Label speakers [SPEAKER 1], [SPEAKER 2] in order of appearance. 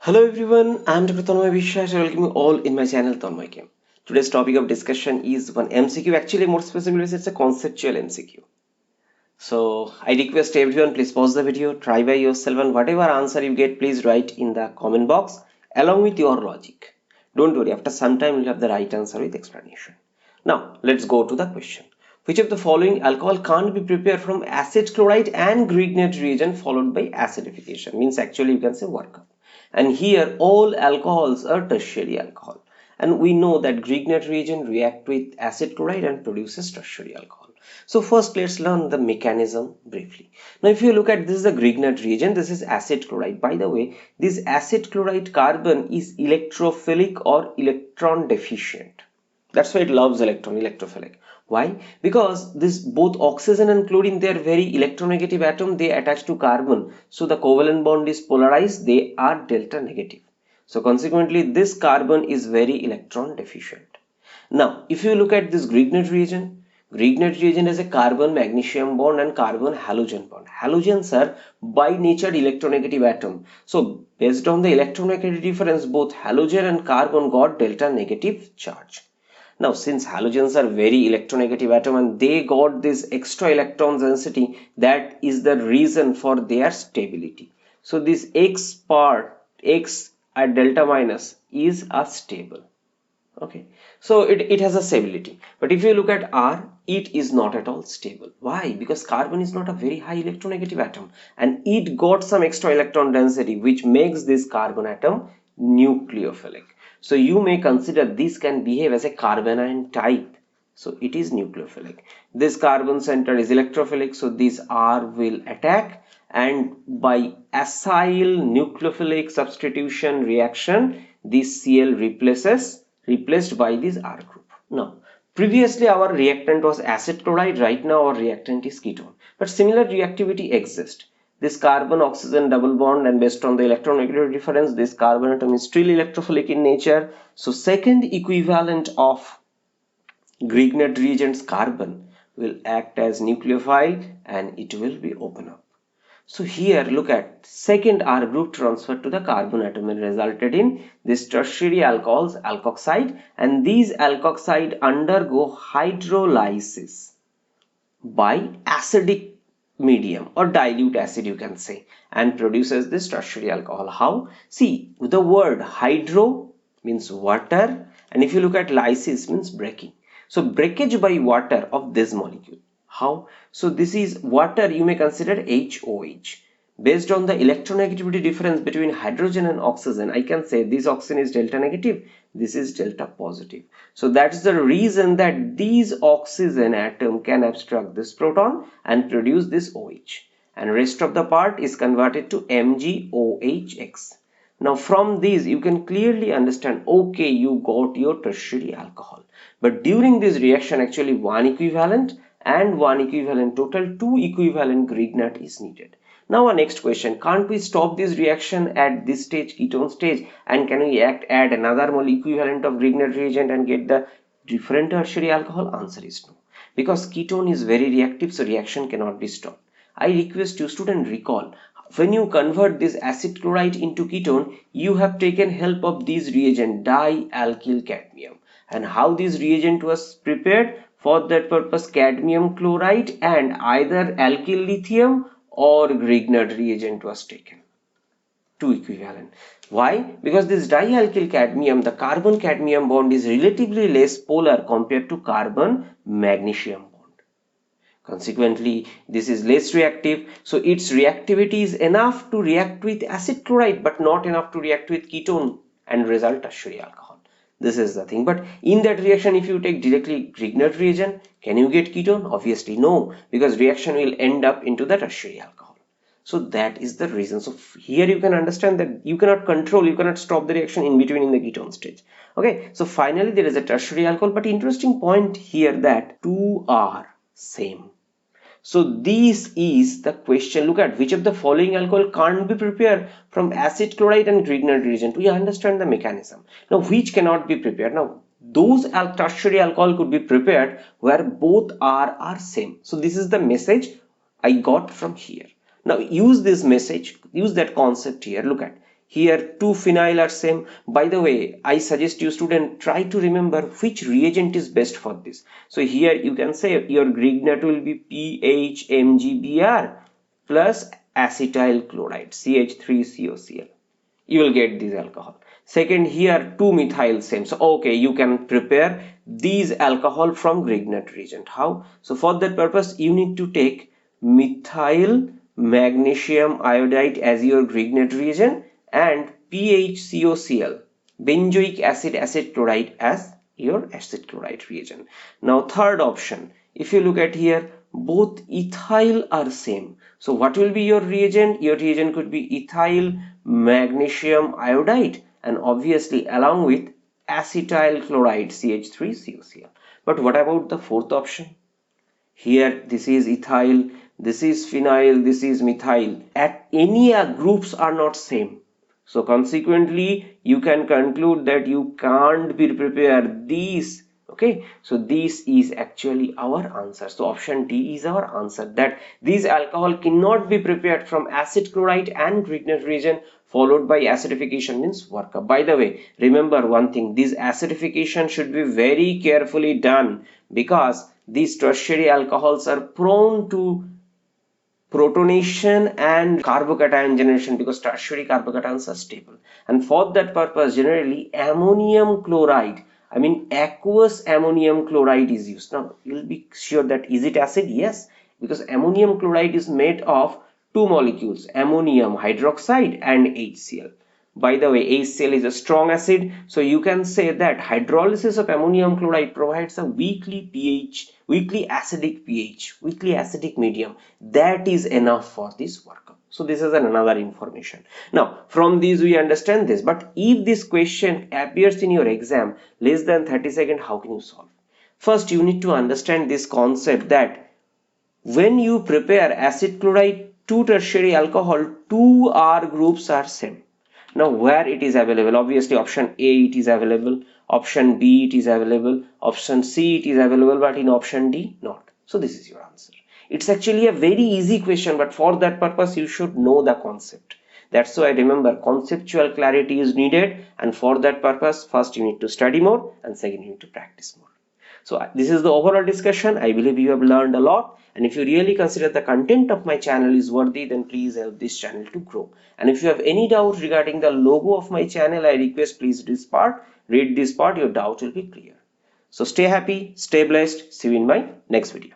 [SPEAKER 1] Hello everyone, I'm Dr. Tanmoy Biswas. Welcome you all in my channel TanmoyChem. Today's topic of discussion is one MCQ. Actually, more specifically, it's a conceptual MCQ. So I request everyone, please pause the video, try by yourself, and whatever answer you get, please write in the comment box along with your logic. Don't worry, after some time you'll have the right answer with explanation. Now let's go to the question. Which of the following alcohol can't be prepared from acid chloride and Grignard reagent followed by acidification? Means actually you can say workup. And here all alcohols are tertiary alcohol. And we know that Grignard reagent react with acid chloride and produces tertiary alcohol. So first let's learn the mechanism briefly. Now if you look at this is the Grignard reagent, this is acid chloride. By the way, this acid chloride carbon is electrophilic or electron deficient. That's why it loves electrophilic. Why? Because this both oxygen and chlorine, they are very electronegative atom, they attach to carbon. So the covalent bond is polarized, they are delta negative. So consequently this carbon is very electron deficient. Now if you look at this Grignard reagent has a carbon magnesium bond and carbon halogen bond. Halogens are by nature electronegative atom. So based on the electronegative difference, both halogen and carbon got delta negative charge. Now since halogens are very electronegative atom and they got this extra electron density, that is the reason for their stability. So this X part, X at delta minus is a stable. Okay, so it has a stability. But if you look at R, it is not at all stable. Why? Because carbon is not a very high electronegative atom and it got some extra electron density which makes this carbon atom nucleophilic. So you may consider this can behave as a carbanion type. So it is nucleophilic. This carbon center is electrophilic. So this R will attack, and by acyl nucleophilic substitution reaction, this Cl replaced by this R group. Now previously our reactant was acid chloride, right now our reactant is ketone. But similar reactivity exists. This carbon oxygen double bond, and based on the electronegative difference, this carbon atom is still electrophilic in nature. So second equivalent of Grignard reagent's carbon will act as nucleophile and it will be open up. So here look at second R group transferred to the carbon atom and resulted in this tertiary alcohols, alkoxide, and these alkoxide undergo hydrolysis by acidic medium or dilute acid you can say, and produces this tertiary alcohol. How? See, the word hydro means water, and if you look at lysis means breaking. So breakage by water of this molecule. How? So this is water, you may consider HOH. Based on the electronegativity difference between hydrogen and oxygen, I can say this oxygen is delta negative, this is delta positive. So that's the reason that these oxygen atom can abstract this proton and produce this OH, and rest of the part is converted to MgOHX. Now from these you can clearly understand, okay, you got your tertiary alcohol, but during this reaction actually one equivalent and one equivalent, total two equivalent Grignard is needed. Now our next question, can't we stop this reaction at this stage, ketone stage, and can we add another mole equivalent of Grignard reagent and get the different tertiary alcohol? Answer is no, because ketone is very reactive, so reaction cannot be stopped. I request you student recall, when you convert this acid chloride into ketone, you have taken help of this reagent dialkyl cadmium, and how this reagent was prepared? For that purpose cadmium chloride and either alkyl lithium or Grignard reagent was taken. Two equivalent. Why? Because this dialkyl cadmium, the carbon cadmium bond is relatively less polar compared to carbon magnesium bond. Consequently, this is less reactive, so its reactivity is enough to react with acid chloride but not enough to react with ketone and result tertiary alcohol. This is the thing. But in that reaction, if you take directly Grignard reagent, can you get ketone? Obviously no, because reaction will end up into the tertiary alcohol. So that is the reason. So here you can understand that you cannot control, you cannot stop the reaction in between in the ketone stage. Okay, so finally there is a tertiary alcohol, but interesting point here that two are same. So this is the question. Look at which of the following alcohol can't be prepared from acid chloride and Grignard reagent. We understand the mechanism. Now which cannot be prepared? Now those tertiary alcohol could be prepared where both are same. So this is the message I got from here. Now use this message, use that concept here. Look at Here two phenyl are same. By the way, I suggest you student try to remember which reagent is best for this. So here you can say your Grignard will be PHMgBr plus acetyl chloride CH3COCl. You will get this alcohol. Second, here two methyl same. So okay, you can prepare these alcohol from Grignard reagent. How? So for that purpose, you need to take methyl magnesium iodide as your Grignard reagent and PHCOCl, benzoic acid chloride as your acid chloride reagent. Now third option, if you look at here, both ethyl are same. So what will be your reagent? Your reagent could be ethyl magnesium iodide and obviously along with acetyl chloride CH3COCl. But what about the fourth option? Here this is ethyl, this is phenyl, this is methyl. At any groups are not same. So consequently, you can conclude that you can't be prepare these. Okay, so this is actually our answer. So option D is our answer, that these alcohol cannot be prepared from acid chloride and Grignard reagent followed by acidification means workup. By the way, remember one thing, this acidification should be very carefully done because these tertiary alcohols are prone to protonation and carbocation generation because tertiary carbocations are stable, and for that purpose generally ammonium chloride, I mean aqueous ammonium chloride is used. Now you'll be sure that is it acid? Yes, because ammonium chloride is made of two molecules, ammonium hydroxide and HCl. By the way, HCl is a strong acid, so you can say that hydrolysis of ammonium chloride provides a weakly acidic pH, weakly acidic medium. That is enough for this workup. So this is another information. Now from these we understand this, but if this question appears in your exam less than 30 seconds, how can you solve? First you need to understand this concept that when you prepare acid chloride to tertiary alcohol, two R groups are same. Now where it is available? Obviously option A it is available, option B it is available, option C it is available, but in option D not. So this is your answer. It's actually a very easy question, but for that purpose you should know the concept. That's why remember conceptual clarity is needed, and for that purpose first you need to study more and second you need to practice more. So this is the overall discussion. I believe you have learned a lot, and if you really consider the content of my channel is worthy, then please help this channel to grow. And if you have any doubt regarding the logo of my channel, I request please read this part, your doubt will be clear. So stay happy, stay blessed. See you in my next video.